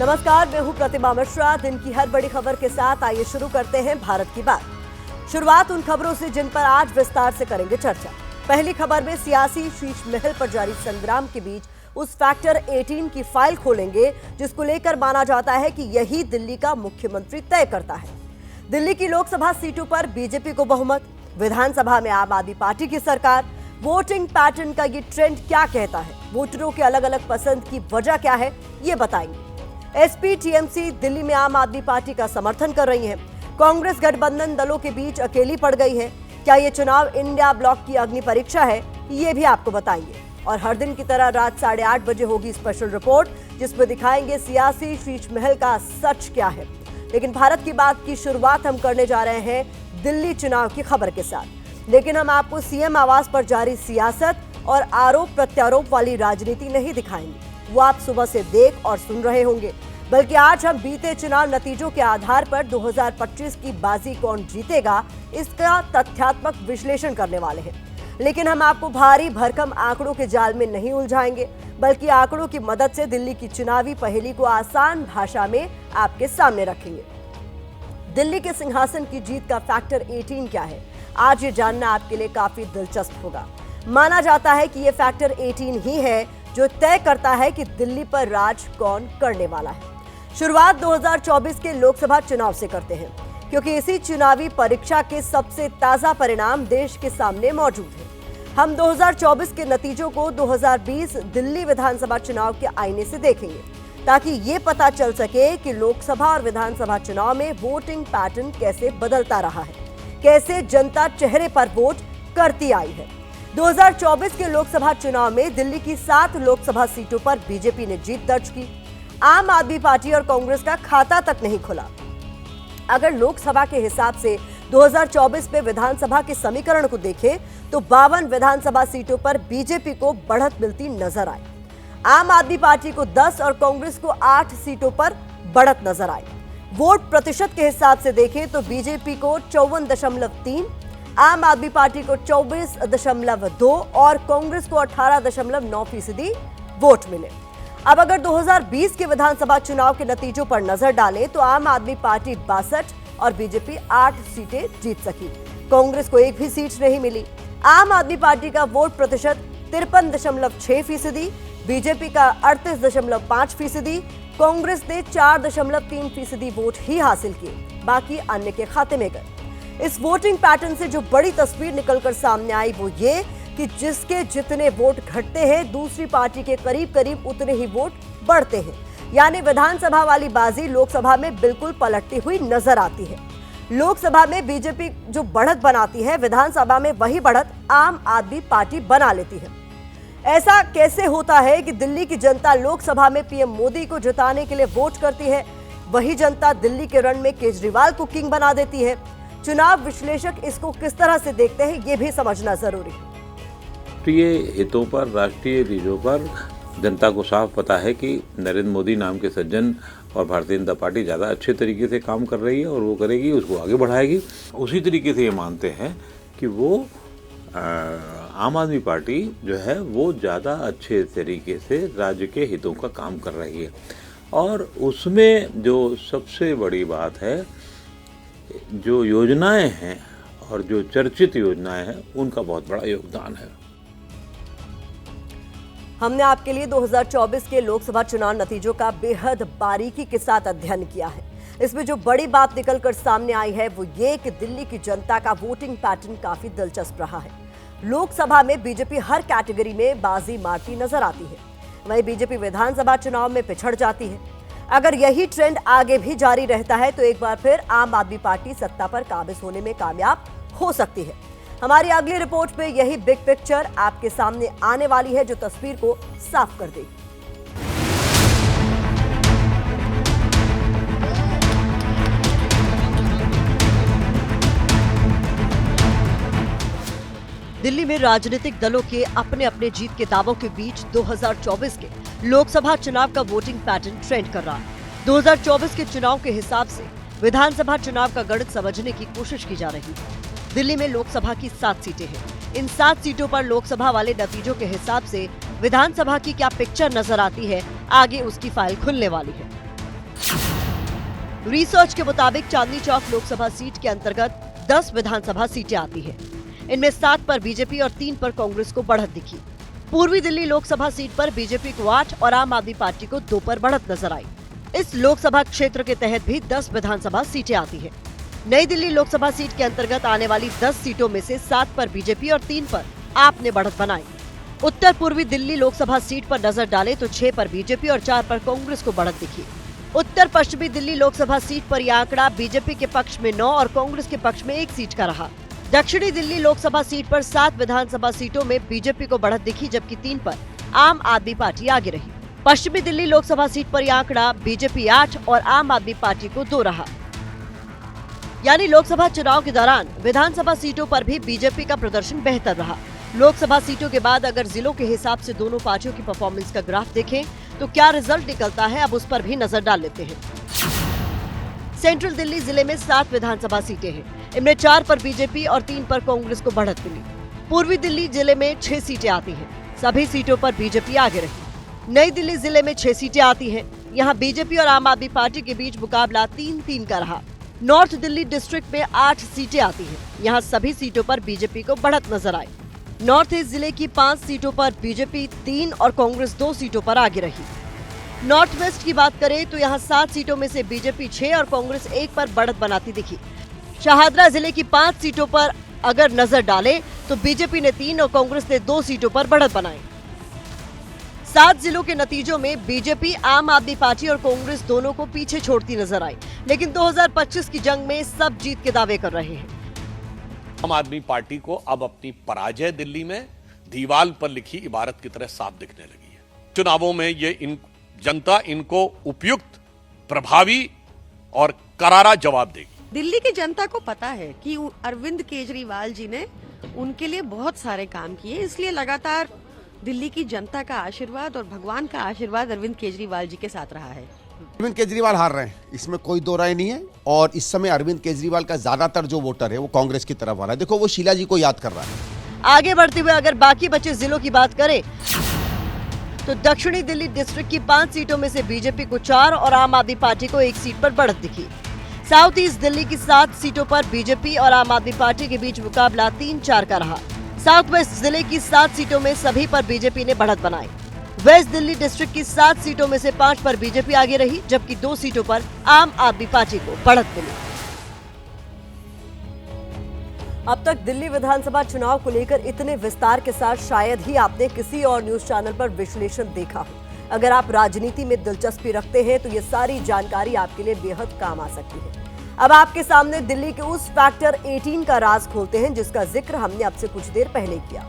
नमस्कार, मैं हूं प्रतिमा मिश्रा। दिन की हर बड़ी खबर के साथ आइए शुरू करते हैं भारत की बात। शुरुआत उन खबरों से जिन पर आज विस्तार से करेंगे चर्चा। पहली खबर में सियासी शीश महल पर जारी संग्राम के बीच उस फैक्टर 18 की फाइल खोलेंगे जिसको लेकर माना जाता है कि यही दिल्ली का मुख्यमंत्री तय करता है। दिल्ली की लोकसभा सीटों पर बीजेपी को बहुमत, विधानसभा में आम आदमी पार्टी की सरकार। वोटिंग पैटर्न का ये ट्रेंड क्या कहता है, वोटरों के अलग अलग पसंद की वजह क्या है, ये बताएंगे। एसपी टीएमसी दिल्ली में आम आदमी पार्टी का समर्थन कर रही है। कांग्रेस गठबंधन दलों के बीच अकेली पड़ गई है। क्या ये चुनाव इंडिया ब्लॉक की अग्नि परीक्षा है, ये भी आपको बताएंगे। और हर दिन की तरह रात 8:30 बजे होगी स्पेशल रिपोर्ट जिसमें दिखाएंगे सियासी शीश महल का सच क्या है। लेकिन भारत की बात की शुरुआत हम करने जा रहे हैं दिल्ली चुनाव की खबर के साथ। लेकिन हम आपको सीएम आवास पर जारी सियासत और आरोप प्रत्यारोप वाली राजनीति नहीं दिखाएंगे, वो आप सुबह से देख और सुन रहे होंगे। बल्कि आज हम बीते चुनाव नतीजों के आधार पर 2025 की बाजी कौन जीतेगा इसका तथ्यात्मक विश्लेषण करने वाले हैं। लेकिन हम आपको भारी भरकम आंकड़ों के जाल में नहीं उलझाएंगे, बल्कि आंकड़ों की मदद से दिल्ली की चुनावी पहेली को आसान भाषा में आपके सामने रखेंगे। दिल्ली के सिंहासन की जीत का फैक्टर 18 क्या है, आज ये जानना आपके लिए काफी दिलचस्प होगा। माना जाता है कि ये फैक्टर 18 ही है जो तय करता है कि दिल्ली पर राज कौन करने वाला है। शुरुआत 2024 के लोकसभा चुनाव से करते हैं, क्योंकि इसी चुनावी परीक्षा के सबसे ताजा परिणाम देश के सामने मौजूद हैं। हम 2024 के नतीजों को 2020 दिल्ली विधानसभा चुनाव के आईने से देखेंगे, ताकि ये पता चल सके कि लोकसभा और विधानसभा चुनाव में वोटिंग पैटर्न कैसे बदलता रहा है, कैसे जनता चेहरे पर वोट करती आई है। 2024 के लोकसभा चुनाव में दिल्ली की 7 लोकसभा सीटों पर बीजेपी ने जीत दर्ज की। आम आदमी पार्टी और कांग्रेस का खाता तक नहीं खुला। अगर लोकसभा के हिसाब से 2024 में विधानसभा के समीकरण को देखें तो 52 विधानसभा सीटों पर बीजेपी को बढ़त मिलती नजर आई। आम आदमी पार्टी को 10 और कांग्रेस को 8 सीटों पर बढ़त नजर आई। वोट प्रतिशत के हिसाब से देखें तो बीजेपी को 54.3, आम आदमी पार्टी को 24.2 और कांग्रेस को 18.9% वोट मिले। अब अगर 2020 के विधानसभा चुनाव के नतीजों पर नजर डालें तो आम आदमी पार्टी 62 और बीजेपी 8 सीटें जीत सकी। कांग्रेस को एक भी सीट नहीं मिली। आम आदमी पार्टी का वोट प्रतिशत 53.6%, बीजेपी का 38.5%, कांग्रेस ने 4.3% वोट ही हासिल किए, बाकी अन्य के खाते में गए। इस वोटिंग पैटर्न से जो बड़ी तस्वीर निकलकर सामने आई वो ये कि जिसके जितने वोट घटते हैं दूसरी पार्टी के करीब करीब उतने ही वोट बढ़ते हैं। यानी विधानसभा वाली बाजी लोकसभा में बिल्कुल पलटती हुई नजर आती है। लोकसभा में बीजेपी जो बढ़त बनाती है, विधानसभा में वही बढ़त आम आदमी पार्टी बना लेती है। ऐसा कैसे होता है कि दिल्ली की जनता लोकसभा में पीएम मोदी को जिताने के लिए वोट करती है, वही जनता दिल्ली के रण में केजरीवाल को किंग बना देती है। चुनाव विश्लेषक इसको किस तरह से देखते हैं, ये भी समझना जरूरी है। राष्ट्रीय हितों पर, राष्ट्रीय चीजों पर जनता को साफ पता है कि नरेंद्र मोदी नाम के सज्जन और भारतीय जनता पार्टी ज़्यादा अच्छे तरीके से काम कर रही है और वो करेगी, उसको आगे बढ़ाएगी। उसी तरीके से ये मानते हैं कि वो आम आदमी पार्टी जो है वो ज़्यादा अच्छे तरीके से राज्य के हितों का काम कर रही है। और उसमें जो सबसे बड़ी बात है, जो योजनाएं हैं और जो चर्चित योजनाएं हैं उनका बहुत बड़ा योगदान है। हमने आपके लिए 2024 के लोकसभा चुनाव नतीजों का बेहद बारीकी के साथ अध्ययन किया है। इसमें जो बड़ी बात निकलकर सामने आई है वो ये कि दिल्ली की जनता का वोटिंग पैटर्न काफी दिलचस्प रहा है। लोकसभा में बीजेपी हर कैटेगरी में बाजी मारती नजर आती है, वहीं बीजेपी विधानसभा चुनाव में पिछड़ जाती है। अगर यही ट्रेंड आगे भी जारी रहता है तो एक बार फिर आम आदमी पार्टी सत्ता पर काबिज होने में कामयाब हो सकती है। हमारी अगली रिपोर्ट में यही बिग पिक्चर आपके सामने आने वाली है जो तस्वीर को साफ कर देगी। दिल्ली में राजनीतिक दलों के अपने अपने जीत के दावों के बीच 2024 के लोकसभा चुनाव का वोटिंग पैटर्न ट्रेंड कर रहा है। 2024 के चुनाव के हिसाब से विधानसभा चुनाव का गणित समझने की कोशिश की जा रही है। दिल्ली में लोकसभा की 7 सीटें हैं। इन 7 सीटों पर लोकसभा वाले नतीजों के हिसाब से विधानसभा की क्या पिक्चर नजर आती है, आगे उसकी फाइल खुलने वाली है। रिसर्च के मुताबिक चांदनी चौक लोकसभा सीट के अंतर्गत 10 विधानसभा सीटें आती हैं। इनमें 7 पर बीजेपी और 3 पर कांग्रेस को बढ़त दिखी। पूर्वी दिल्ली लोकसभा सीट पर बीजेपी को 8 और आम आदमी पार्टी को 2 पर बढ़त नजर आई। इस लोकसभा क्षेत्र के तहत भी 10 विधानसभा सीटें आती हैं। नई दिल्ली लोकसभा सीट के अंतर्गत आने वाली 10 सीटों में से 7 पर बीजेपी और 3 पर आप ने बढ़त बनाई। उत्तर पूर्वी दिल्ली लोकसभा सीट पर नजर डालें तो 6 पर बीजेपी और 4 पर कांग्रेस को बढ़त दिखी। उत्तर पश्चिमी दिल्ली लोकसभा सीट पर यह आंकड़ा बीजेपी के पक्ष में 9 और कांग्रेस के पक्ष में 1 सीट का रहा। दक्षिणी दिल्ली लोकसभा सीट पर 7 विधानसभा सीटों में बीजेपी को बढ़त दिखी, जबकि 3 पर आम आदमी पार्टी आगे रही। पश्चिमी दिल्ली लोकसभा सीट पर यह आंकड़ा बीजेपी 8 और आम आदमी पार्टी को 2 रहा। यानी लोकसभा चुनाव के दौरान विधानसभा सीटों पर भी बीजेपी का प्रदर्शन बेहतर रहा। लोकसभा सीटों के बाद अगर जिलों के हिसाब से दोनों पार्टियों की परफॉर्मेंस का ग्राफ देखें तो क्या रिजल्ट निकलता है, अब उस पर भी नजर डाल लेते हैं। सेंट्रल दिल्ली जिले में 7 विधानसभा सीटें हैं। इनमें 4 पर बीजेपी और 3 पर कांग्रेस को बढ़त मिली। पूर्वी दिल्ली जिले में 6 सीटें आती हैं। सभी सीटों पर बीजेपी आगे रही। नई दिल्ली जिले में 6 सीटें आती हैं। यहाँ बीजेपी और आम आदमी पार्टी के बीच मुकाबला 3-3 का रहा। नॉर्थ दिल्ली डिस्ट्रिक्ट में 8 सीटें आती हैं। यहाँ सभी सीटों पर बीजेपी को बढ़त नजर आई। नॉर्थ ईस्ट जिले की 5 सीटों पर बीजेपी 3 और कांग्रेस 2 सीटों पर आगे रही। नॉर्थ वेस्ट की बात करें तो यहाँ 7 सीटों में से बीजेपी 6 और कांग्रेस 1 पर बढ़त बनाती दिखी। शाहदरा जिले की 5 सीटों पर अगर नजर डालें तो बीजेपी ने 3 और कांग्रेस ने 2 सीटों पर बढ़त बनाई। 7 जिलों के नतीजों में बीजेपी, आम आदमी पार्टी और कांग्रेस दोनों को पीछे छोड़ती नजर आई, लेकिन 2025 की जंग में सब जीत के दावे कर रहे हैं। आम आदमी पार्टी को अब अपनी पराजय दिल्ली में दीवार पर लिखी इबारत की तरह साफ दिखने लगी है। चुनावों में जनता इनको उपयुक्त, प्रभावी और करारा जवाब देगी। दिल्ली की जनता को पता है कि अरविंद केजरीवाल जी ने उनके लिए बहुत सारे काम किए, इसलिए लगातार दिल्ली की जनता का आशीर्वाद और भगवान का आशीर्वाद अरविंद केजरीवाल जी के साथ रहा है। अरविंद केजरीवाल हार रहे हैं, इसमें कोई दो राय नहीं है। और इस समय अरविंद केजरीवाल का ज्यादातर जो वोटर है वो कांग्रेस की तरफ आ रहा है। देखो, वो शीला जी को याद कर रहा है। आगे बढ़ते हुए अगर बाकी बचे जिलों की बात करें तो दक्षिणी दिल्ली डिस्ट्रिक्ट की 5 सीटों में से बीजेपी को 4 और आम आदमी पार्टी को 1 सीट पर बढ़त दिखी। साउथ ईस्ट दिल्ली की 7 सीटों पर बीजेपी और आम आदमी पार्टी के बीच मुकाबला 3-4 का रहा। साउथ वेस्ट जिले की 7 सीटों में सभी पर बीजेपी ने बढ़त बनाई। वेस्ट दिल्ली डिस्ट्रिक्ट की 7 सीटों में से 5 पर बीजेपी आगे रही, जबकि 2 सीटों पर आम आदमी पार्टी को बढ़त मिली। अब तक दिल्ली विधानसभा चुनाव को लेकर इतने विस्तार के साथ शायद ही आपने किसी और न्यूज चैनल पर विश्लेषण देखा हो। अगर आप राजनीति में दिलचस्पी रखते हैं तो ये सारी जानकारी आपके लिए बेहद काम आ सकती है। अब आपके सामने दिल्ली के उस फैक्टर 18 का राज खोलते हैं जिसका जिक्र हमने आपसे कुछ देर पहले किया।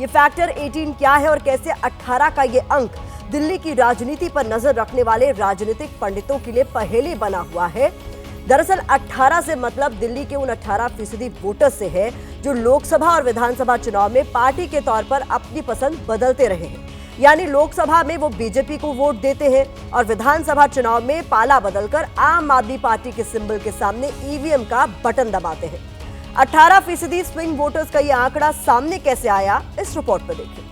ये फैक्टर 18 क्या है और कैसे 18 का ये अंक दिल्ली की राजनीति पर नजर रखने वाले राजनीतिक पंडितों के लिए पहेली बना हुआ है। दरअसल 18 से मतलब दिल्ली के उन 18% वोटर्स से है जो लोकसभा और विधानसभा चुनाव में पार्टी के तौर पर अपनी पसंद बदलते रहे हैं। यानी लोकसभा में वो बीजेपी को वोट देते हैं और विधानसभा चुनाव में पाला बदलकर आम आदमी पार्टी के सिंबल के सामने ईवीएम का बटन दबाते हैं। 18% स्विंग वोटर्स का ये आंकड़ा सामने कैसे आया, इस रिपोर्ट पर देखिए।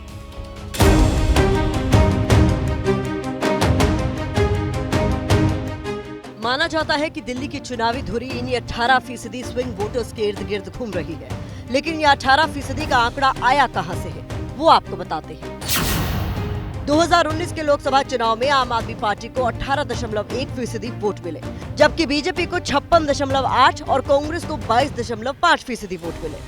माना जाता है कि दिल्ली की चुनावी धुरी इन्हीं 18% स्विंग वोटर्स के इर्द गिर्द घूम रही है, लेकिन ये 18% का आंकड़ा आया कहां से है वो आपको बताते हैं। 2019 के लोकसभा चुनाव में आम आदमी पार्टी को 18.1% वोट मिले, जबकि बीजेपी को 56.8 और कांग्रेस को 22.5% वोट मिले।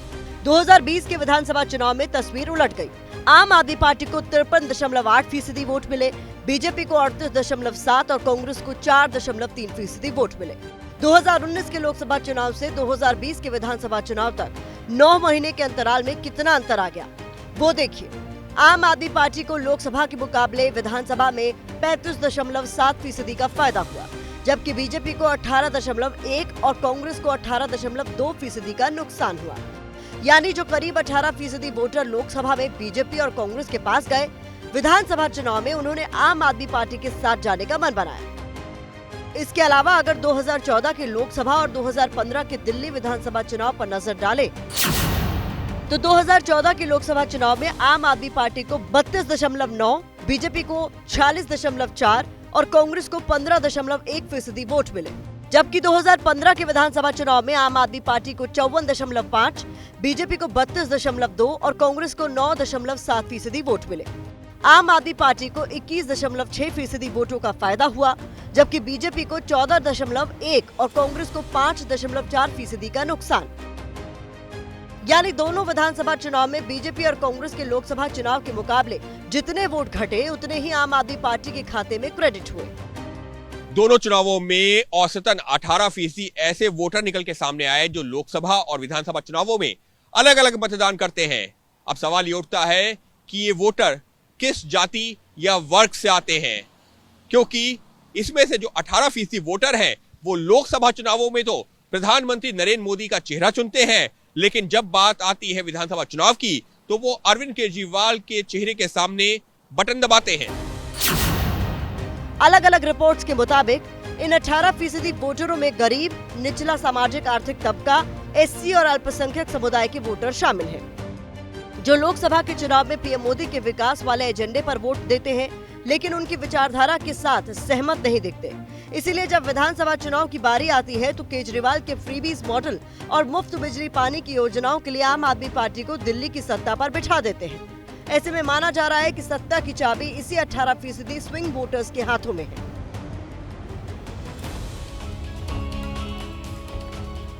2020 के विधानसभा चुनाव में तस्वीर उलट गई। आम आदमी पार्टी को 53.8% वोट मिले, बीजेपी को 38.7 और कांग्रेस को 4.3% वोट मिले। 2019 के लोकसभा चुनाव से 2020 के विधानसभा चुनाव तक 9 महीने के अंतराल में कितना अंतर आ गया वो देखिए। आम आदमी पार्टी को लोकसभा के मुकाबले विधानसभा में 35.7% का फायदा हुआ, जबकि बीजेपी को 18.1 और कांग्रेस को 18.2% का नुकसान हुआ। यानी जो करीब 18% वोटर लोकसभा में बीजेपी और कांग्रेस के पास गए, विधानसभा चुनाव में उन्होंने आम आदमी पार्टी के साथ जाने का मन बनाया। इसके अलावा अगर 2014 के लोकसभा और 2015 के दिल्ली विधानसभा चुनाव पर नजर डालें तो 2014 के लोकसभा चुनाव में आम आदमी पार्टी को 32.9, बीजेपी को 46.4 और कांग्रेस को 15.1% वोट मिले, जबकि 2015 के विधानसभा चुनाव में आम आदमी पार्टी को 54.5, बीजेपी को 32.2 और कांग्रेस को 9.7% वोट मिले। आम आदमी पार्टी को 21.6% वोटों का फायदा हुआ, जबकि बीजेपी को 14.1 और कांग्रेस को 5.4% का नुकसान। यानी दोनों विधानसभा चुनाव में बीजेपी और कांग्रेस के लोकसभा चुनाव के मुकाबले जितने वोट घटे उतने ही आम आदमी पार्टी के खाते में क्रेडिट हुए। दोनों चुनावों में औसतन 18% ऐसे वोटर निकल के सामने आए जो लोकसभा और विधानसभा चुनावों में अलग अलग मतदान करते हैं। अब सवाल ये उठता है कि ये वोटर किस जाति या वर्ग से आते हैं, क्योंकि इसमें से जो 18% वोटर हैं वो लोकसभा चुनावों में तो प्रधानमंत्री नरेंद्र मोदी का चेहरा चुनते हैं, लेकिन जब बात आती है विधानसभा चुनाव की तो वो अरविंद केजरीवाल के चेहरे के सामने बटन दबाते हैं। अलग अलग रिपोर्ट्स के मुताबिक इन 18% वोटरों में गरीब, निचला सामाजिक आर्थिक तबका, एससी और अल्पसंख्यक समुदाय के वोटर शामिल हैं, जो लोकसभा के चुनाव में पीएम मोदी के विकास वाले एजेंडे पर वोट देते हैं, लेकिन उनकी विचारधारा के साथ सहमत नहीं दिखते। इसीलिए जब विधानसभा चुनाव की बारी आती है तो केजरीवाल के फ्रीबीज मॉडल और मुफ्त बिजली पानी की योजनाओं के लिए आम आदमी पार्टी को दिल्ली की सत्ता पर बिठा देते हैं। ऐसे में माना जा रहा है कि सत्ता की चाबी इसी 18% स्विंग वोटर्स के हाथों में है।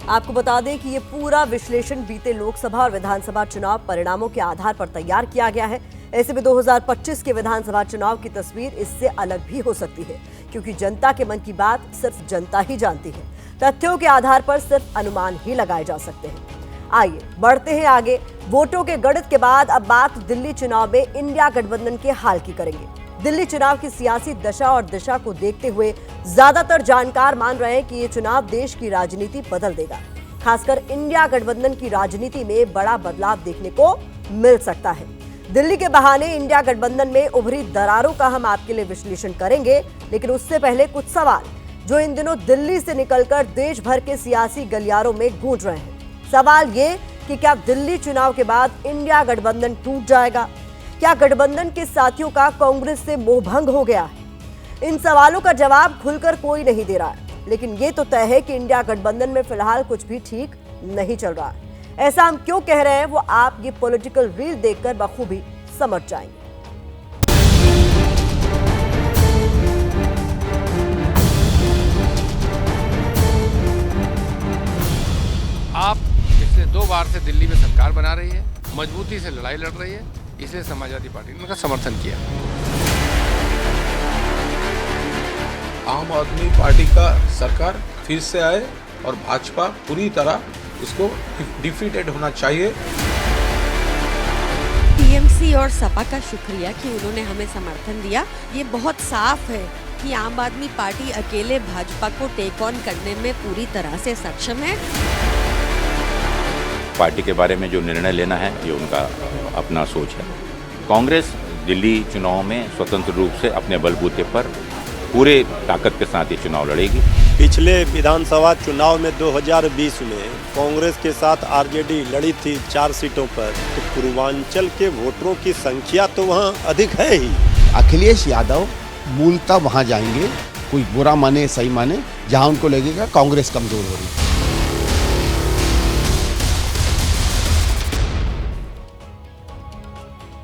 आपको बता दें कि ये पूरा विश्लेषण बीते लोकसभा और विधानसभा चुनाव परिणामों के आधार पर तैयार किया गया है। ऐसे में 2025 के विधानसभा चुनाव की तस्वीर इससे अलग भी हो सकती है, क्योंकि जनता के मन की बात सिर्फ जनता ही जानती है। तथ्यों के आधार पर सिर्फ अनुमान ही लगाए जा सकते हैं। आइए बढ़ते हैं आगे। वोटों के गणित के बाद अब बात दिल्ली चुनाव में इंडिया गठबंधन के हाल की करेंगे। दिल्ली चुनाव की सियासी दशा और दिशा को देखते हुए ज्यादातर जानकार मान रहे हैं कि ये चुनाव देश की राजनीति बदल देगा। खासकर इंडिया गठबंधन की राजनीति में बड़ा बदलाव देखने को मिल सकता है। दिल्ली के बहाने इंडिया गठबंधन में उभरी दरारों का हम आपके लिए विश्लेषण करेंगे, लेकिन उससे पहले कुछ सवाल जो इन दिनों दिल्ली से निकलकर देश भर के सियासी गलियारों में गूंज रहे हैं। सवाल ये कि क्या दिल्ली चुनाव के बाद इंडिया गठबंधन टूट जाएगा? क्या गठबंधन के साथियों का कांग्रेस से मोहभंग हो गया है? इन सवालों का जवाब खुलकर कोई नहीं दे रहा है, लेकिन ये तो तय है कि इंडिया गठबंधन में फिलहाल कुछ भी ठीक नहीं चल रहा है। ऐसा हम क्यों कह रहे हैं वो आप ये पॉलिटिकल रील देखकर बखूबी समझ जाएंगे। आप पिछले 2 बार से दिल्ली में सरकार बना रही है, मजबूती से लड़ाई लड़ रही है, इसलिए समाजवादी पार्टी ने उनका समर्थन किया। आम आदमी पार्टी का सरकार फिर से आए और भाजपा पूरी तरह उसको डिफीटेड होना चाहिए। टीएमसी और सपा का शुक्रिया कि उन्होंने हमें समर्थन दिया। ये बहुत साफ है कि आम आदमी पार्टी अकेले भाजपा को टेक ऑन करने में पूरी तरह से सक्षम है। पार्टी के बारे में जो निर्णय लेना है ये उनका अपना सोच है। कांग्रेस दिल्ली चुनाव में स्वतंत्र रूप से अपने बलबूते पर पूरे ताकत के साथ ये चुनाव लड़ेगी। पिछले विधानसभा चुनाव में 2020 में कांग्रेस के साथ आरजेडी लड़ी थी 4 सीटों पर, तो पूर्वांचल के वोटरों की संख्या तो वहाँ अधिक है ही। अखिलेश यादव मूलतः वहाँ जाएंगे, कोई बुरा माने सही माने, जहाँ उनको लगेगा कांग्रेस कमजोर हो रही है।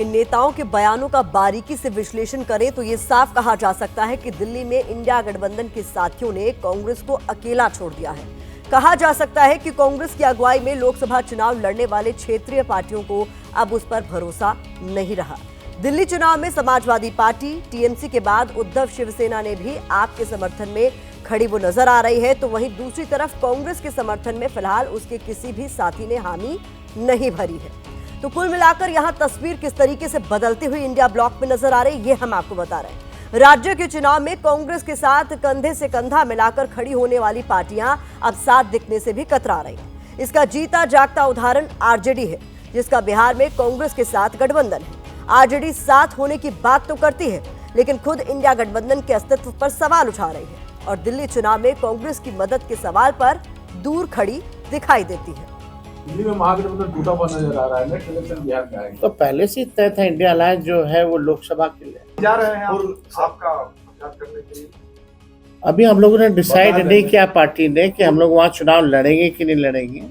इन नेताओं के बयानों का बारीकी से विश्लेषण करें तो ये साफ कहा जा सकता है कि दिल्ली में इंडिया गठबंधन के साथियों ने कांग्रेस को अकेला छोड़ दिया है। कहा जा सकता है कि कांग्रेस की अगुवाई में लोकसभा चुनाव लड़ने वाले क्षेत्रीय पार्टियों को अब उस पर भरोसा नहीं रहा। दिल्ली चुनाव में समाजवादी पार्टी, टीएमसी के बाद उद्धव शिवसेना ने भी आप के समर्थन में खड़ी वो नजर आ रही है, तो वहीं दूसरी तरफ कांग्रेस के समर्थन में फिलहाल उसके किसी भी साथी ने हामी नहीं भरी है। तो कुल मिलाकर यहाँ तस्वीर किस तरीके से बदलती हुई इंडिया ब्लॉक में नजर आ रही है, ये हम आपको बता रहे हैं। राज्य के चुनाव में कांग्रेस के साथ कंधे से कंधा मिलाकर खड़ी होने वाली पार्टियां अब साथ दिखने से भी कतरा रही हैं। इसका जीता जागता उदाहरण आरजेडी है, जिसका बिहार में कांग्रेस के साथ गठबंधन है। आरजेडी साथ होने की बात तो करती है, लेकिन खुद इंडिया गठबंधन के अस्तित्व पर सवाल उठा रही है और दिल्ली चुनाव में कांग्रेस की मदद के सवाल पर दूर खड़ी दिखाई देती है। दिल्ली में महागठबंधन टूटा हुआ नजर आ रहा है। नेक्स्ट इलेक्शन बिहार का है तो पहले से तय था इंडिया अलायंस जो है वो लोकसभा के लिए जा रहे हैं और आपका प्रचार करने के लिए? अभी हम लोगों ने डिसाइड नहीं किया पार्टी ने कि हम लोग वहाँ चुनाव लड़ेंगे कि नहीं लड़ेंगे।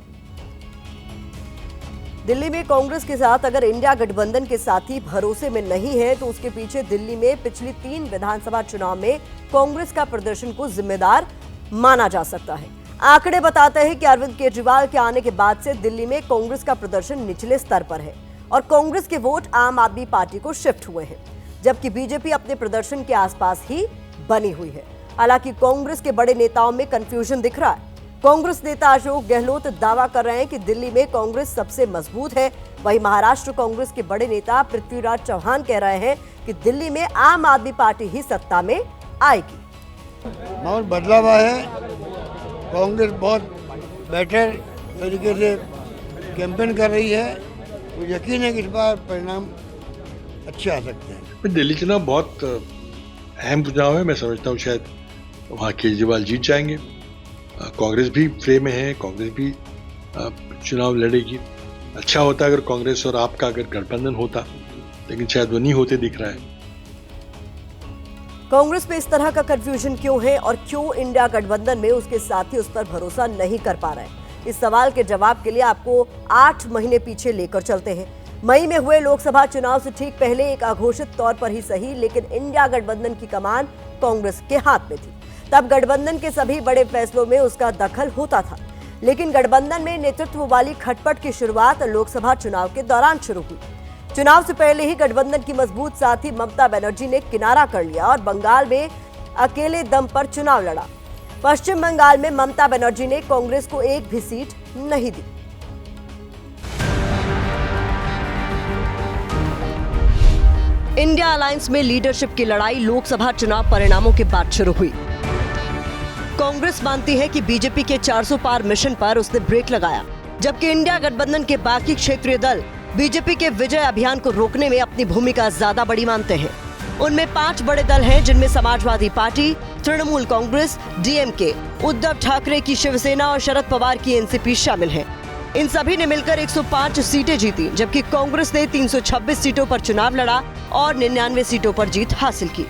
दिल्ली में कांग्रेस के साथ अगर इंडिया गठबंधन के साथी भरोसे में नहीं है तो उसके पीछे दिल्ली में पिछली 3 विधानसभा चुनाव में कांग्रेस का प्रदर्शन को जिम्मेदार माना जा सकता है। आंकड़े बताते हैं कि अरविंद केजरीवाल के आने के बाद से दिल्ली में कांग्रेस का प्रदर्शन निचले स्तर पर है और कांग्रेस के वोट आम आदमी पार्टी को शिफ्ट हुए हैं, जबकि बीजेपी अपने प्रदर्शन के आसपास ही बनी हुई है। हालांकि कांग्रेस के बड़े नेताओं में कंफ्यूजन दिख रहा है। कांग्रेस नेता अशोक गहलोत दावा कर रहे हैं कि दिल्ली में कांग्रेस सबसे मजबूत है, वहीं महाराष्ट्र कांग्रेस के बड़े नेता पृथ्वीराज चौहान कह रहे हैं कि दिल्ली में आम आदमी पार्टी ही सत्ता में आएगी। माहौल बदला हुआ है, कांग्रेस बहुत बेटर तरीके से कैंपेन कर रही है, मुझे यकीन है कि इस बार परिणाम अच्छे आ सकते हैं। दिल्ली चुनाव बहुत अहम चुनाव है, मैं समझता हूँ शायद वहाँ केजरीवाल जीत जाएंगे। कांग्रेस भी फ्रे में है, कांग्रेस भी चुनाव लड़ेगी। अच्छा होता अगर कांग्रेस और आपका अगर गठबंधन होता, लेकिन शायद वो नहीं होते दिख रहा है। कांग्रेस में इस तरह का कंफ्यूजन क्यों है और क्यों इंडिया गठबंधन में उसके साथी उस पर भरोसा नहीं कर पा रहे हैं? इस सवाल के जवाब के लिए आपको 8 महीने पीछे लेकर चलते हैं। मई में हुए लोकसभा चुनाव से ठीक पहले एक अघोषित तौर पर ही सही, लेकिन इंडिया गठबंधन की कमान कांग्रेस के हाथ में थी। तब गठबंधन के सभी बड़े फैसलों में उसका दखल होता था, लेकिन गठबंधन में नेतृत्व वाली खटपट की शुरुआत लोकसभा चुनाव के दौरान शुरू हुई। चुनाव से पहले ही गठबंधन की मजबूत साथी ममता बनर्जी ने किनारा कर लिया और बंगाल में अकेले दम पर चुनाव लड़ा। पश्चिम बंगाल में ममता बनर्जी ने कांग्रेस को एक भी सीट नहीं दी। इंडिया अलायंस में लीडरशिप की लड़ाई लोकसभा चुनाव परिणामों के बाद शुरू हुई। कांग्रेस मानती है कि बीजेपी के 400 पार मिशन पर उसने ब्रेक लगाया, जबकि इंडिया गठबंधन के बाकी क्षेत्रीय दल बीजेपी के विजय अभियान को रोकने में अपनी भूमिका ज्यादा बड़ी मानते हैं। उनमें 5 बड़े दल हैं, जिनमें समाजवादी पार्टी, तृणमूल कांग्रेस, डीएमके, उद्धव ठाकरे की शिवसेना और शरद पवार की एनसीपी शामिल हैं। इन सभी ने मिलकर 105 सीटें जीती, जबकि कांग्रेस ने 326 सीटों पर चुनाव लड़ा और 99 सीटों पर जीत हासिल की।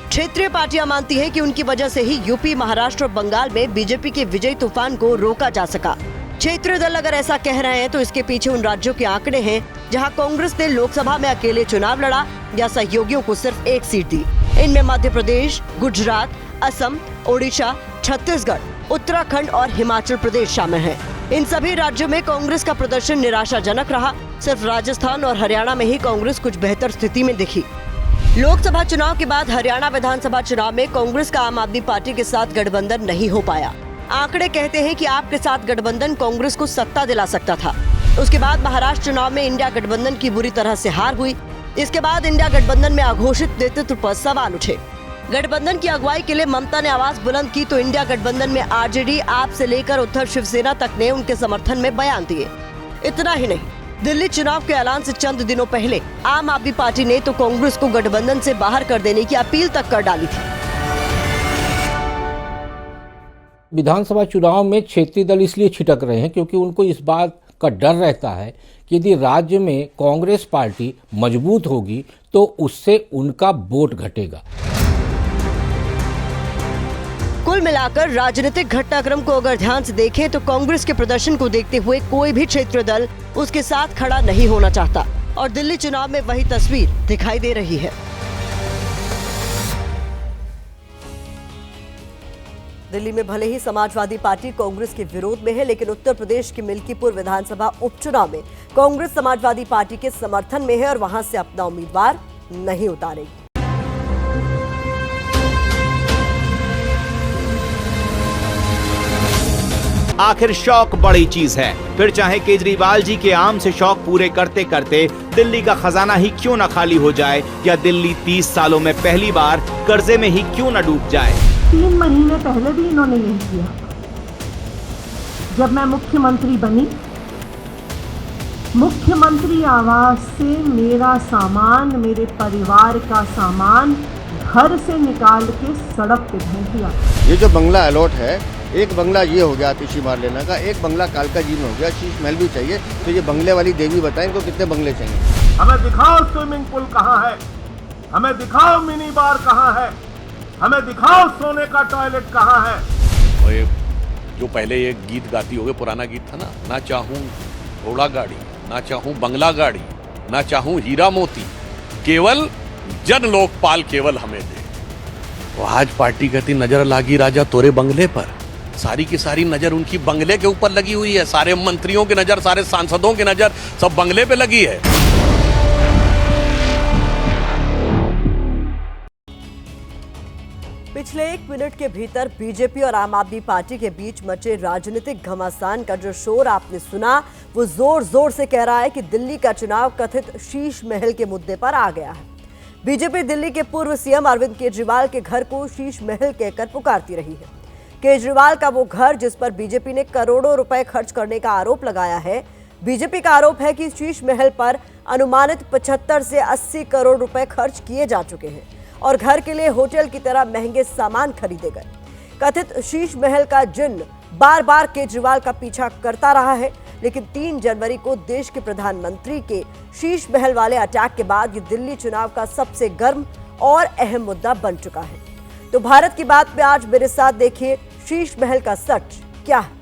क्षेत्रीय पार्टियां मानती हैं कि उनकी वजह से ही यूपी, महाराष्ट्र और बंगाल में बीजेपी के विजयी तूफान को रोका जा सका। क्षेत्रीय दल अगर ऐसा कह रहे हैं तो इसके पीछे उन राज्यों के आंकड़े हैं जहां कांग्रेस ने लोकसभा में अकेले चुनाव लड़ा या सहयोगियों को सिर्फ 1 सीट दी। इनमें मध्य प्रदेश, गुजरात, असम, ओडिशा, छत्तीसगढ़, उत्तराखंड और हिमाचल प्रदेश शामिल हैं। इन सभी राज्यों में कांग्रेस का प्रदर्शन निराशाजनक रहा। सिर्फ राजस्थान और हरियाणा में ही कांग्रेस कुछ बेहतर स्थिति में दिखी। लोकसभा चुनाव के बाद हरियाणा विधानसभा चुनाव में कांग्रेस का आम आदमी पार्टी के साथ गठबंधन नहीं हो पाया। आंकड़े कहते हैं कि आप के साथ गठबंधन कांग्रेस को सत्ता दिला सकता था। उसके बाद महाराष्ट्र चुनाव में इंडिया गठबंधन की बुरी तरह से हार हुई। इसके बाद इंडिया गठबंधन में अघोषित नेतृत्व पर सवाल उठे। गठबंधन की अगुवाई के लिए ममता ने आवाज बुलंद की तो इंडिया गठबंधन में आरजेडी, आप से लेकर उद्धव शिवसेना तक ने उनके समर्थन में बयान दिए। इतना ही नहीं, दिल्ली चुनाव के ऐलान से चंद दिनों पहले आम आदमी पार्टी ने तो कांग्रेस को गठबंधन से बाहर कर देने की अपील तक कर डाली थी। विधानसभा चुनाव में क्षेत्रीय दल इसलिए छिटक रहे हैं क्योंकि उनको इस बात का डर रहता है कि यदि राज्य में कांग्रेस पार्टी मजबूत होगी तो उससे उनका वोट घटेगा। कुल मिलाकर राजनीतिक घटनाक्रम को अगर ध्यान से देखें तो कांग्रेस के प्रदर्शन को देखते हुए कोई भी क्षेत्रीय दल उसके साथ खड़ा नहीं होना चाहता और दिल्ली चुनाव में वही तस्वीर दिखाई दे रही है। दिल्ली में भले ही समाजवादी पार्टी कांग्रेस के विरोध में है, लेकिन उत्तर प्रदेश के मिल्कीपुर विधानसभा उपचुनाव में कांग्रेस समाजवादी पार्टी के समर्थन में है और वहां से अपना उम्मीदवार नहीं उतारेगी। आखिर शौक बड़ी चीज है, फिर चाहे केजरीवाल जी के आम से शौक पूरे करते करते दिल्ली का खजाना ही क्यों न खाली हो जाए या दिल्ली 30 सालों में पहली बार कर्जे में ही क्यों न डूब जाए। 3 महीने पहले भी इन्होंने यही किया। जब मैं मुख्यमंत्री बनी, मुख्यमंत्री आवास से मेरा सामान, मेरे परिवार का सामान घर से निकाल के सड़क पे भेज दिया। ये जो बंगला अलॉट है, एक बंगला ये हो गया आतिशी मार लेना का, एक बंगला कालका जी में हो गया, शीश महल भी चाहिए। तो ये बंगले वाली देवी बताएं इनको कितने बंगले चाहिए। हमें दिखाओ स्विमिंग पूल कहाँ है, हमें दिखाओ मिनी बार कहाँ है, हमें दिखाओ सोने का टॉयलेट कहाँ है। और ये जो पहले ये गीत गाती होगे, पुराना गीत था ना चाहूं घोड़ा गाड़ी, ना चाहूं बंगला गाड़ी, ना चाहूं हीरा मोती, केवल जन लोकपाल केवल हमें दे। तो आज पार्टी कहती नजर लागी राजा तोरे बंगले पर, सारी की सारी नजर उनकी बंगले के ऊपर लगी हुई है। सारे मंत्रियों की नजर, सारे सांसदों की नजर सब बंगले पे लगी है। पिछले 1 मिनट के भीतर बीजेपी और आम आदमी पार्टी के बीच मचे राजनीतिक घमासान का जो शोर आपने सुना, वो जोर जोर से कह रहा है कि दिल्ली का चुनाव कथित शीश महल के मुद्दे पर आ गया है। बीजेपी दिल्ली के पूर्व सीएम अरविंद केजरीवाल के घर को शीश महल कहकर पुकारती रही है। केजरीवाल का वो घर जिस पर बीजेपी ने करोड़ों रुपए खर्च करने का आरोप लगाया है। बीजेपी का आरोप है कि शीश महल पर अनुमानित 75 से 80 करोड़ रुपए खर्च किए जा चुके हैं और घर के लिए होटल की तरह महंगे सामान खरीदे गए। कथित शीश महल का जिन्न बार बार केजरीवाल का पीछा करता रहा है, लेकिन 3 जनवरी को देश के प्रधानमंत्री के शीश महल वाले अटैक के बाद ये दिल्ली चुनाव का सबसे गर्म और अहम मुद्दा बन चुका है। तो भारत की बात में आज मेरे साथ देखिए शीश महल का सच क्या है।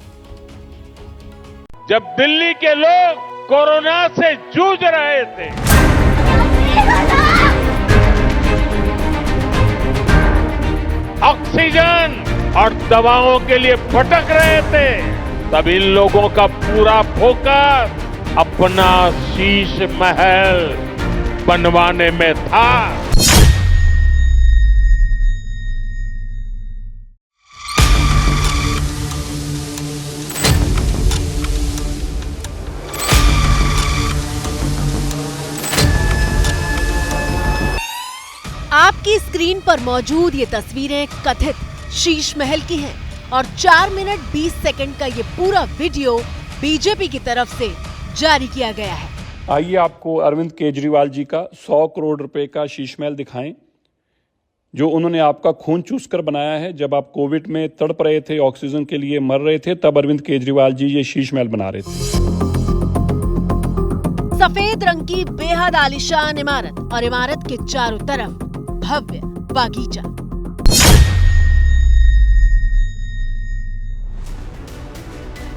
जब दिल्ली के लोग कोरोना से जूझ रहे थे, ऑक्सीजन और दवाओं के लिए भटक रहे थे, तब इन लोगों का पूरा फोकस अपना शीश महल बनवाने में था। आपकी स्क्रीन पर मौजूद ये तस्वीरें कथित शीश महल की हैं और 4 मिनट 20 सेकंड का ये पूरा वीडियो बीजेपी की तरफ से जारी किया गया है। आइए आपको अरविंद केजरीवाल जी का 100 करोड़ रुपए का शीश महल दिखाएं, जो उन्होंने आपका खून चूस कर बनाया है। जब आप कोविड में तड़प रहे थे, ऑक्सीजन के लिए मर रहे थे, तब अरविंद केजरीवाल जी ये शीश महल बना रहे थे। सफेद रंग की बेहद आलीशान इमारत और इमारत के चारों तरफ भव्य बागीचा।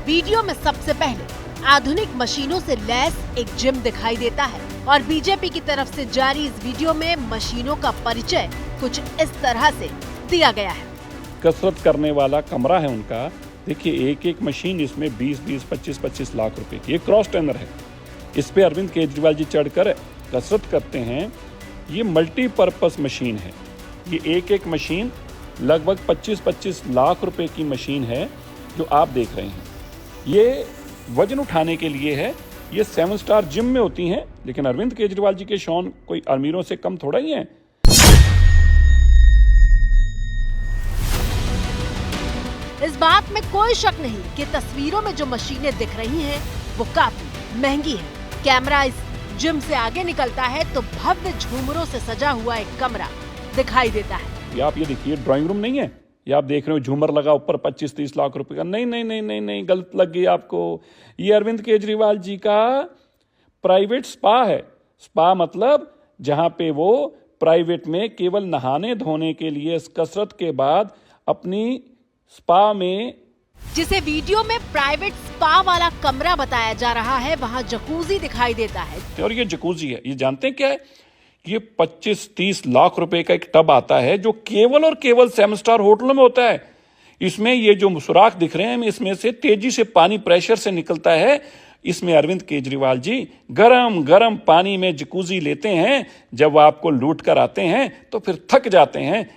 वीडियो में सबसे पहले आधुनिक मशीनों से लैस एक जिम दिखाई देता है और बीजेपी की तरफ से जारी इस वीडियो में मशीनों का परिचय कुछ इस तरह से दिया गया है। कसरत करने वाला कमरा है उनका। देखिए एक एक मशीन इसमें 20-20, 25-25 लाख रुपए की। ये क्रॉस ट्रेनर है, इस पे अरविंद केजरीवाल जी चढ़कर कसरत करते हैं। ये मल्टीपर्पस मशीन है। ये एक एक मशीन लगभग 25-25 लाख रुपए की मशीन है जो आप देख रहे हैं। ये वजन उठाने के लिए है। ये 7 स्टार जिम में होती हैं, लेकिन अरविंद केजरीवाल जी के शौन कोई अमीरों से कम थोड़ा ही हैं। इस बात में कोई शक नहीं कि तस्वीरों में जो मशीनें दिख रही हैं वो काफी महंगी है। कैमरा इस जिम से आगे निकलता है तो भव्य झूमरों से सजा हुआ एक कमरा दिखाई देता है। आप ये देखिए ड्राइंग रूम नहीं है, ये आप देख रहे हो झूमर लगा ऊपर 25-30 लाख रुपए का। नहीं नहीं नहीं नहीं नहीं, गलत लग गई आपको। ये अरविंद केजरीवाल जी का प्राइवेट स्पा है। स्पा मतलब जहां पे वो प्राइवेट में केवल नहाने धोने के लिए कसरत के बाद अपनी स्पा में, जिसे वीडियो में प्राइवेट स्पा वाला कमरा बताया जा रहा है, वहां जकूजी दिखाई देता है। और ये जकूजी है, ये जानते हैं क्या है? ये 25-30 लाख रुपए का एक टब आता है जो केवल और केवल 7 स्टार होटलों में होता है। इसमें ये जो सुराख दिख रहे हैं, इसमें से तेजी से पानी प्रेशर से निकलता है। इसमें अरविंद केजरीवाल जी गरम गरम पानी में जकूजी लेते हैं। जब वो आपको लूट कर आते हैं तो फिर थक जाते हैं।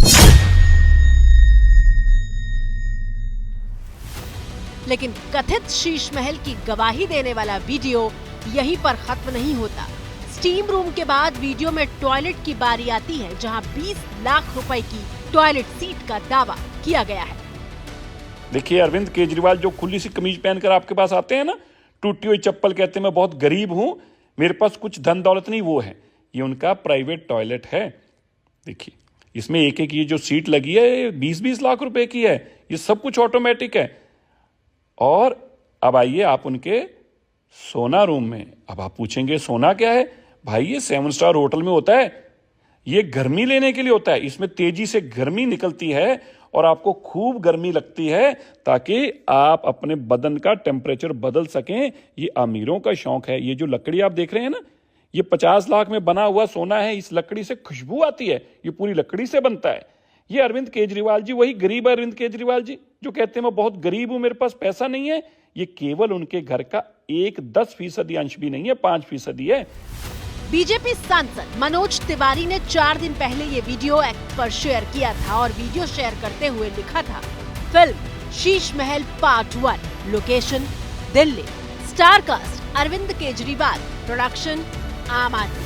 लेकिन कथित शीश महल की गवाही देने वाला वीडियो यहीं पर खत्म नहीं होता। स्टीम रूम के बाद वीडियो में टॉयलेट की बारी आती है, जहां 20 लाख रुपए की टॉयलेट सीट का दावा किया गया है। देखिए अरविंद केजरीवाल जो खुली सी कमीज पहनकर आपके पास आते हैं ना, टूटी हुई चप्पल, कहते हैं मैं बहुत गरीब हूं, मेरे पास कुछ धन दौलत नहीं, वो है। ये उनका प्राइवेट टॉयलेट है। देखिए इसमें एक एक ये जो सीट लगी है 20-20 लाख रुपए की है। ये सब कुछ ऑटोमेटिक है। और अब आइए आप उनके सोना रूम में। अब आप पूछेंगे सोना क्या है? भाई ये 7 स्टार होटल में होता है। ये गर्मी लेने के लिए होता है, इसमें तेजी से गर्मी निकलती है और आपको खूब गर्मी लगती है ताकि आप अपने बदन का टेम्परेचर बदल सकें। ये अमीरों का शौक है। ये जो लकड़ी आप देख रहे हैं ना, ये 50 लाख में बना हुआ सोना है। इस लकड़ी से खुशबू आती है, ये पूरी लकड़ी से बनता है। ये अरविंद केजरीवाल जी, वही गरीब अरविंद केजरीवाल जी जो कहते हैं मैं बहुत गरीब हूं, मेरे पास पैसा नहीं है। ये केवल उनके घर का 10% अंश भी नहीं है, 5% है। बीजेपी सांसद मनोज तिवारी ने 4 दिन पहले ये वीडियो एक्स पर शेयर किया था और वीडियो शेयर करते हुए लिखा था, film Sheesh Mahal part 1, location Delhi, star cast Arvind Kejriwal, production Aam Aadmi.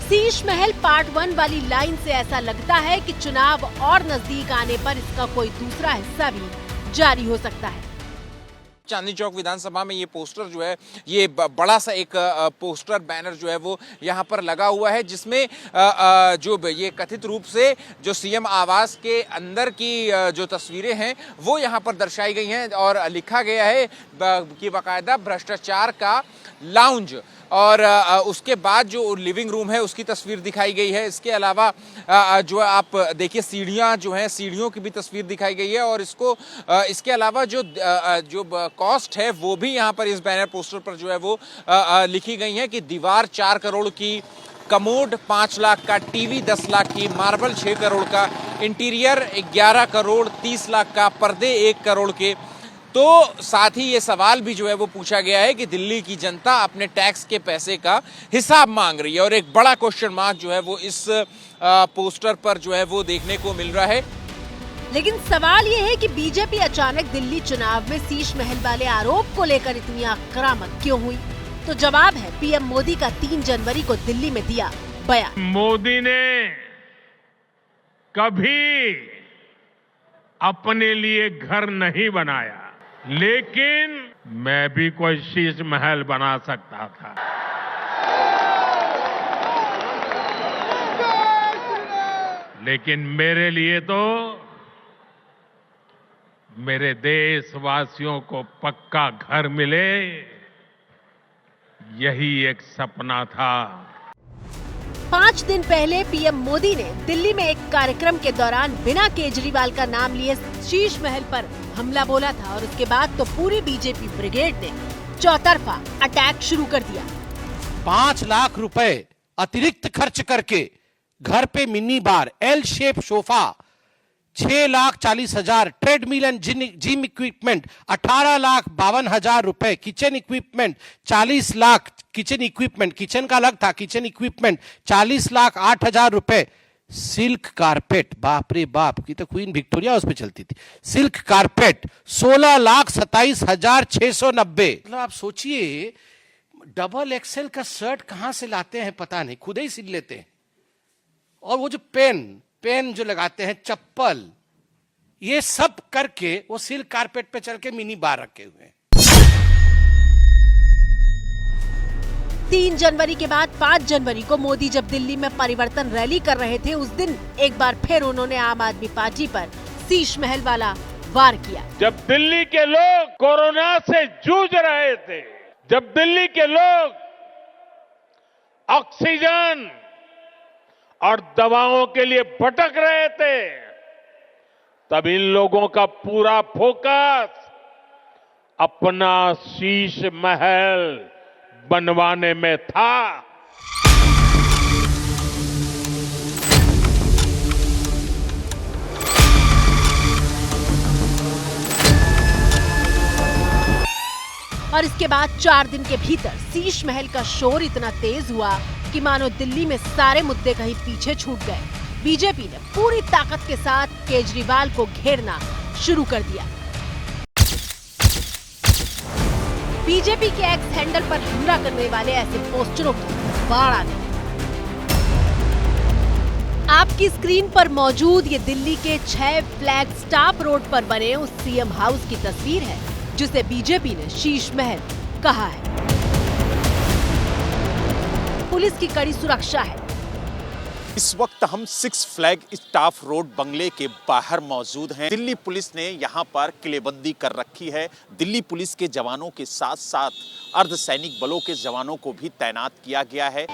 शीश महल पार्ट 1 वाली लाइन से ऐसा लगता है कि चुनाव और नजदीक आने पर इसका कोई दूसरा हिस्सा भी जारी हो सकता है। चांदनी चौक विधानसभा में ये पोस्टर जो है, ये बड़ा सा एक पोस्टर बैनर जो है वो यहाँ पर लगा हुआ है, जिसमें जो ये कथित रूप से जो सीएम आवास के अंदर की जो तस्वीरें हैं वो यहाँ पर दर्शाई गई हैं और लिखा गया है कि बाकायदा भ्रष्टाचार का लाउंज, और उसके बाद जो लिविंग रूम है उसकी तस्वीर दिखाई गई है। इसके अलावा जो आप देखिए सीढ़ियाँ जो हैं, सीढ़ियों की भी तस्वीर दिखाई गई है और इसके अलावा जो कॉस्ट है वो भी यहाँ पर इस बैनर पोस्टर पर जो है वो लिखी गई है कि दीवार 4 करोड़ की, कमोड 5 लाख का, टीवी 10 लाख की, मार्बल 6 करोड़ का, इंटीरियर 11 करोड़ 30 लाख का, पर्दे 1 करोड़ के। तो साथ ही ये सवाल भी जो है वो पूछा गया है कि दिल्ली की जनता अपने टैक्स के पैसे का हिसाब मांग रही है, और एक बड़ा क्वेश्चन मार्क जो है वो इस पोस्टर पर जो है वो देखने को मिल रहा है। लेकिन सवाल ये है कि बीजेपी अचानक दिल्ली चुनाव में शीश महल वाले आरोप को लेकर इतनी आक्रामक क्यों हुई? तो जवाब है पीएम मोदी का 3 जनवरी को दिल्ली में दिया बयान। मोदी ने कभी अपने लिए घर नहीं बनाया, लेकिन मैं भी कोई शीश महल बना सकता था। लेकिन मेरे लिए तो मेरे देशवासियों को पक्का घर मिले, यही एक सपना था। 5 दिन पहले पीएम मोदी ने दिल्ली में एक कार्यक्रम के दौरान बिना केजरीवाल का नाम लिए शीश महल पर हमला बोला था, और उसके बाद तो पूरी बीजेपी ब्रिगेड ने चौतरफा अटैक शुरू कर दिया। 5 लाख रुपए अतिरिक्त खर्च करके घर पे mini bar, L shape sofa, 6,40,000, treadmill and gym equipment 18,52,000 रुपए, kitchen equipment 40 lakh, kitchen equipment, kitchen का अलग था, किचन इक्विपमेंट 40,08,000 रुपए, सिल्क कारपेट, बाप रे बाप की तो क्वीन विक्टोरिया उस पे चलती थी, सिल्क कारपेट 16,27,690। मतलब आप सोचिए, डबल एक्सेल का शर्ट कहां से लाते हैं पता नहीं, खुद ही सिल लेते हैं। और वो जो पेन जो लगाते हैं, चप्पल, ये सब करके वो सिल्क कारपेट पे चल के मिनी बार रखे हुए हैं। 3 जनवरी के बाद 5 जनवरी को मोदी जब दिल्ली में परिवर्तन रैली कर रहे थे, उस दिन एक बार फिर उन्होंने आम आदमी पार्टी पर शीश महल वाला वार किया। जब दिल्ली के लोग कोरोना से जूझ रहे थे, जब दिल्ली के लोग ऑक्सीजन और दवाओं के लिए भटक रहे थे, तब इन लोगों का पूरा फोकस अपना शीश महल बनवाने में था। और इसके बाद 4 दिन के भीतर शीश महल का शोर इतना तेज हुआ कि मानो दिल्ली में सारे मुद्दे कहीं पीछे छूट गए। बीजेपी ने पूरी ताकत के साथ केजरीवाल को घेरना शुरू कर दिया। बीजेपी के एक्स हैंडल पर हमला करने वाले ऐसे पोस्टरों की बाढ़ आ गई। आपकी स्क्रीन पर मौजूद ये दिल्ली के 6 फ्लैग स्टाफ रोड पर बने उस सीएम हाउस की तस्वीर है, जिसे बीजेपी ने शीश महल कहा है। पुलिस की कड़ी सुरक्षा है। इस वक्त हम 6 फ्लैग स्टाफ रोड बंगले के बाहर मौजूद हैं। दिल्ली पुलिस ने यहाँ पर किलेबंदी कर रखी है। दिल्ली पुलिस के जवानों के साथ साथ अर्धसैनिक बलों के जवानों को भी तैनात किया गया है।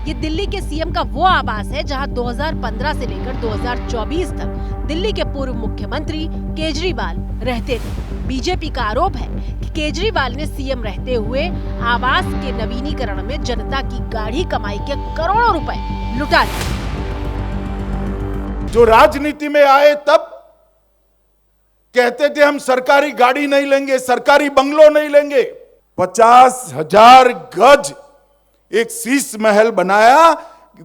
ये दिल्ली के सीएम का वो आवास है जहां 2015 से लेकर 2024 तक दिल्ली के पूर्व मुख्यमंत्री केजरीवाल रहते थे। बीजेपी का आरोप है कि केजरीवाल ने सीएम रहते हुए आवास के नवीनीकरण में जनता की गाढ़ी कमाई के करोड़ों रुपए लुटा लिए। जो राजनीति में आए तब कहते थे हम सरकारी गाड़ी नहीं लेंगे, सरकारी बंगलो नहीं लेंगे। 50,000 गज एक शीश महल बनाया।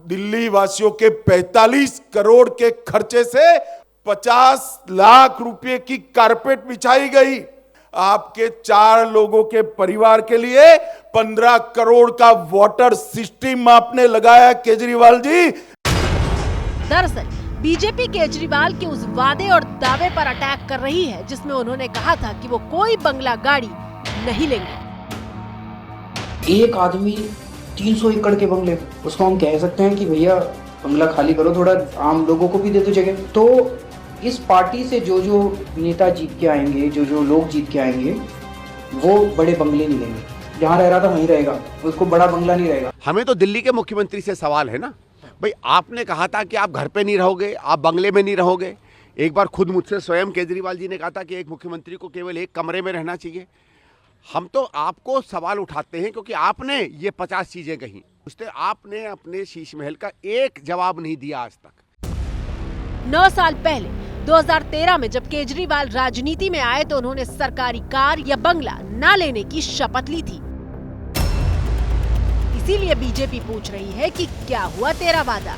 दिल्ली वासियों के 45 करोड़ के खर्चे से 50 लाख रुपए की कारपेट बिछाई गई। आपके 4 लोगों के परिवार के लिए 15 करोड़ का वाटर सिस्टम आपने लगाया केजरीवाल जी। दरअसल बीजेपी केजरीवाल के उस वादे और दावे पर अटैक कर रही है जिसमें उन्होंने कहा था कि वो कोई बंगला गाड़ी नहीं लेंगे। एक आदमी 300 एकड़ के बंगले, उसको हम कह सकते हैं कि भैया बंगला खाली करो, थोड़ा आम लोगों को भी दे दो जगह। तो इस पार्टी से जो नेता जीत के आएंगे, जो लोग जीत के आएंगे, वो बड़े बंगले नहीं लेंगे। जहाँ रह रहा था वहीं रहेगा, उसको बड़ा बंगला नहीं रहेगा। हमें तो दिल्ली के मुख्यमंत्री से सवाल है ना भाई, आपने कहा था कि आप घर पे नहीं रहोगे, आप बंगले में नहीं रहोगे। एक बार खुद मुझसे स्वयं केजरीवाल जी ने कहा था कि एक मुख्यमंत्री को केवल एक कमरे में रहना चाहिए। हम तो आपको सवाल उठाते हैं क्योंकि आपने ये 50 चीजें कही, उसने आपने अपने शीश महल का एक जवाब नहीं दिया आज तक। 9 साल पहले 2013 में जब केजरीवाल राजनीति में आए तो उन्होंने सरकारी कार या बंगला न लेने की शपथ ली थी। इसीलिए बीजेपी पूछ रही है कि क्या हुआ तेरा वादा?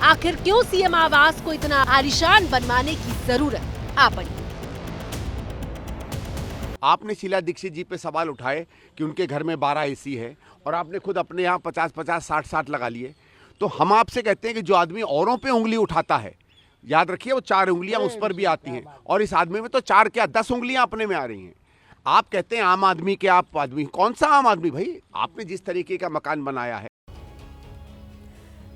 आखिर क्यों सीएम आवास को इतना आलीशान बनवाने की जरूरत आ पड़ी? आपने शीला दीक्षित जी पे सवाल उठाए कि उनके घर में 12 एसी है और आपने खुद अपने यहाँ 50-50, 60-60 लगा लिए। तो हम आपसे कहते हैं कि जो आदमी औरों पे उंगली उठाता है, याद रखिए वो 4 उंगलियां उस पर भी आती हैं, और इस आदमी में तो 4 क्या 10 उंगलियां अपने में आ रही हैं। आप कहते हैं आम आदमी के आप आदमी, कौन सा आम आदमी भाई? आपने जिस तरीके का मकान बनाया है।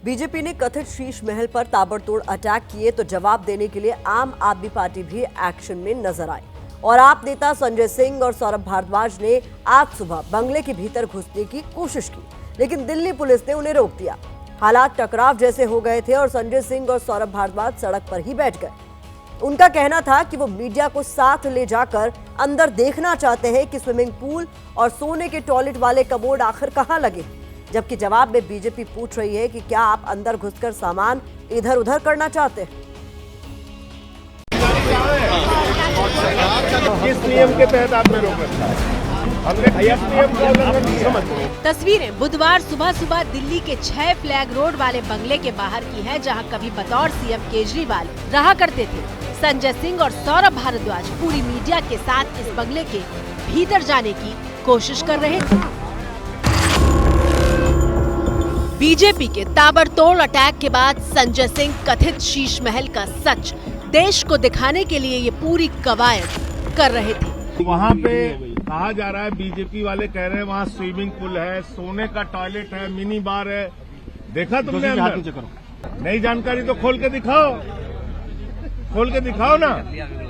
बीजेपी ने कथित शीश महल पर ताबड़तोड़ अटैक किए तो जवाब देने के लिए आम आदमी पार्टी भी एक्शन में नजर आई और आप नेता संजय सिंह और सौरभ भारद्वाज ने आज सुबह बंगले के भीतर घुसने की कोशिश की, लेकिन दिल्ली पुलिस ने उन्हें रोक दिया। हालात टकराव जैसे हो गए थे और संजय सिंह और सौरभ भारद्वाज सड़क पर ही बैठ गए। उनका कहना था कि वो मीडिया को साथ ले जाकर अंदर देखना चाहते हैं कि स्विमिंग पूल और सोने के टॉयलेट वाले कमोड आखिर कहां लगे, जबकि जवाब में बीजेपी पूछ रही है कि क्या आप अंदर घुसकर सामान इधर उधर करना चाहते हैं। किस नियम के तहत आपने रोक रखा है? हमने किस नियम का उल्लंघन किया? तस्वीरें बुधवार सुबह दिल्ली के 6 फ्लैग रोड वाले बंगले के बाहर की है, जहां कभी बतौर सीएम केजरीवाल रहा करते थे। संजय सिंह और सौरभ भारद्वाज पूरी मीडिया के साथ इस बंगले के भीतर जाने की कोशिश कर रहे थे। बीजेपी के ताबड़तोड़ अटैक के बाद संजय सिंह कथित शीश महल का सच देश को दिखाने के लिए ये पूरी कवायद कर रहे थे। वहाँ पे कहा जा रहा है, बीजेपी वाले कह रहे हैं वहाँ स्विमिंग पूल है, सोने का टॉयलेट है, मिनी बार है। देखा तुमने अंदर? नई जानकारी तो खोल के दिखाओ, खोल के दिखाओ ना।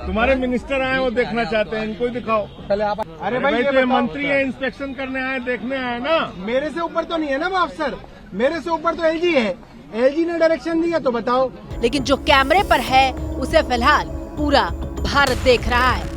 तुम्हारे मिनिस्टर आए वो देखना चाहते हैं, इनको ही दिखाओ। अरे भाई तो मंत्री है, इंस्पेक्शन करने आए, देखने आए ना। मेरे से ऊपर तो नहीं है ना वो अफसर, मेरे से ऊपर तो एलजी है, एलजी ने डायरेक्शन दिया तो बताओ। लेकिन जो कैमरे पर है उसे फिलहाल पूरा भारत देख रहा है।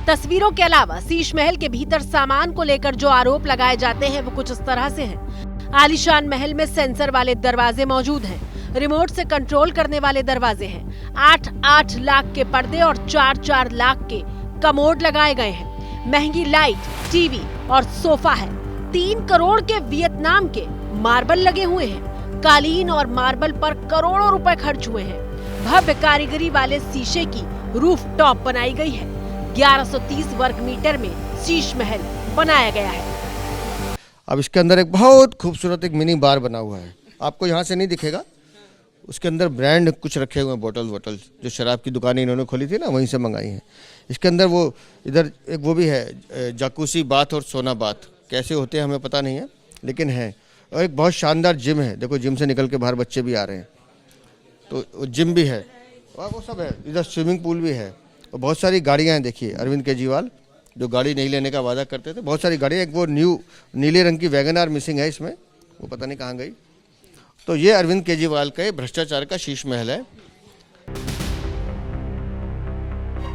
तस्वीरों के अलावा शीश महल के भीतर सामान को लेकर जो आरोप लगाए जाते हैं वो कुछ इस तरह से हैं। आलीशान महल में सेंसर वाले दरवाजे मौजूद हैं, रिमोट से कंट्रोल करने वाले दरवाजे हैं, 8-8 लाख के पर्दे और 4-4 लाख के कमोड लगाए गए हैं, महंगी लाइट, टीवी और सोफा है। 3 करोड़ के वियतनाम के मार्बल लगे हुए हैं, कालीन और मार्बल पर करोड़ों रुपए खर्च हुए हैं। भव्य कारीगरी वाले शीशे की रूफ टॉप बनाई गई है। 1130 वर्ग मीटर में शीश महल बनाया गया है। अब इसके अंदर एक बहुत खूबसूरत एक मिनी बार बना हुआ है, आपको यहाँ से नहीं दिखेगा। उसके अंदर ब्रांड कुछ रखे हुए हैं, बोतल जो शराब की दुकानें इन्होंने खोली थी ना, वहीं से मंगाई हैं। इसके अंदर वो इधर एक वो भी है, जाकूसी बाथ और सोना बाथ कैसे होते हैं हमें पता नहीं है, लेकिन है। और एक बहुत शानदार जिम है, देखो जिम से निकल के बाहर बच्चे भी आ रहे हैं, तो जिम भी है और वो सब है। इधर स्विमिंग पूल भी है और बहुत सारी गाड़ियाँ हैं। देखिए अरविंद केजरीवाल जो गाड़ी नहीं लेने का वादा करते थे, बहुत सारी गाड़ियाँ। एक वो नीले रंग की वैगन आर मिसिंग है इसमें, वो पता नहीं कहाँ गई। तो ये अरविंद केजरीवाल का भ्रष्टाचार का शीश महल है।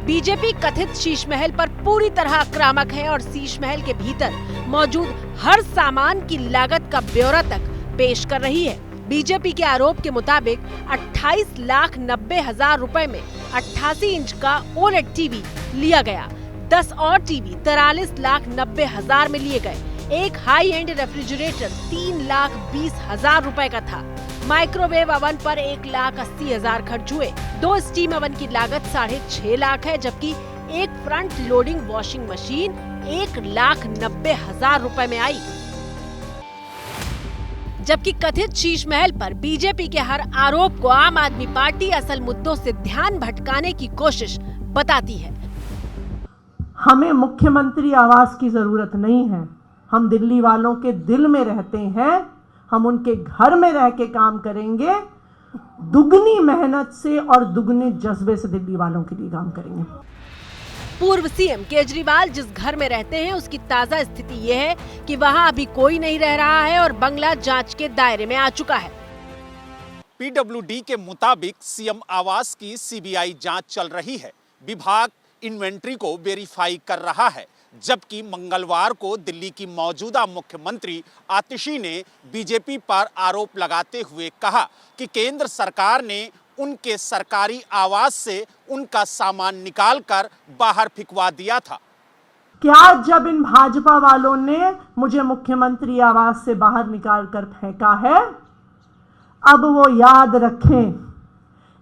बीजेपी कथित शीश महल पर पूरी तरह आक्रामक है और शीश महल के भीतर मौजूद हर सामान की लागत का ब्यौरा तक पेश कर रही है। बीजेपी के आरोप के मुताबिक 28,90,000 रुपए में 88 इंच का ओलेड टीवी लिया गया। 10 और टीवी 43,90,000 में लिए गए। एक हाई एंड रेफ्रिजरेटर 3,20,000 रुपए का था। माइक्रोवेव अवन पर 1,80,000 खर्च हुए। 2 स्टीम अवन की लागत 6.5 लाख है, जबकि एक फ्रंट लोडिंग वॉशिंग मशीन 1,90,000 रुपए में आई। जबकि कथित शीश महल पर बीजेपी के हर आरोप को आम आदमी पार्टी असल मुद्दों से ध्यान भटकाने की कोशिश बताती है। हमें मुख्यमंत्री आवास की जरूरत नहीं है। हम दिल्ली वालों के दिल में रहते हैं। हम उनके घर में रह के काम करेंगे। दुगनी मेहनत से और दुगने जज्बे से दिल्ली वालों के लिए काम करेंगे। पूर्व सीएम केजरीवाल जिस घर में रहते हैं उसकी ताजा स्थिति ये है कि वहां अभी कोई नहीं रह रहा है और बंगला जांच के दायरे में आ चुका है। पीडब्ल्यूडी के मुताबिक सीएम आवास की सीबीआई जांच चल रही है। विभाग इन्वेंट्री को वेरीफाई कर रहा है, जबकि मंगलवार को दिल्ली की मौजूदा मुख्यमंत्री आतिशी ने बीजेपी पर आरोप लगाते हुए कहा कि केंद्र सरकार ने उनके सरकारी आवास से उनका सामान निकालकर बाहर फिकवा दिया था। क्या जब इन भाजपा वालों ने मुझे मुख्यमंत्री आवास से बाहर निकालकर फेंका है, अब वो याद रखें।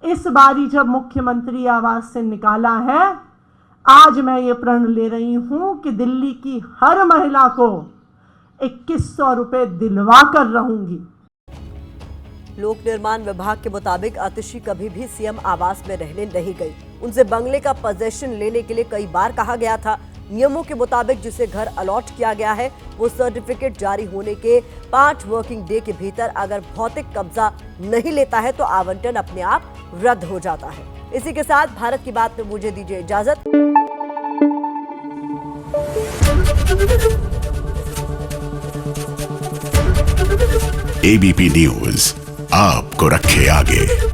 इस बारी जब मुख्यमंत्री आवास से निकाला है, आज मैं ये प्रण ले रही हूं कि दिल्ली की हर महिला को 2100 रुपए दिलवा कर रहूंगी। लोक निर्माण विभाग के मुताबिक आतिशी कभी भी सीएम आवास में रहने नहीं गई। उनसे बंगले का पोजेशन लेने के लिए कई बार कहा गया था। नियमों के मुताबिक जिसे घर अलॉट किया गया है वो सर्टिफिकेट जारी होने के 5 वर्किंग डे के भीतर अगर भौतिक कब्जा नहीं लेता है तो आवंटन अपने आप रद्द हो जाता है। इसी के साथ भारत की बात में मुझे दीजिए इजाजत। एबीपी न्यूज आपको रखे आगे।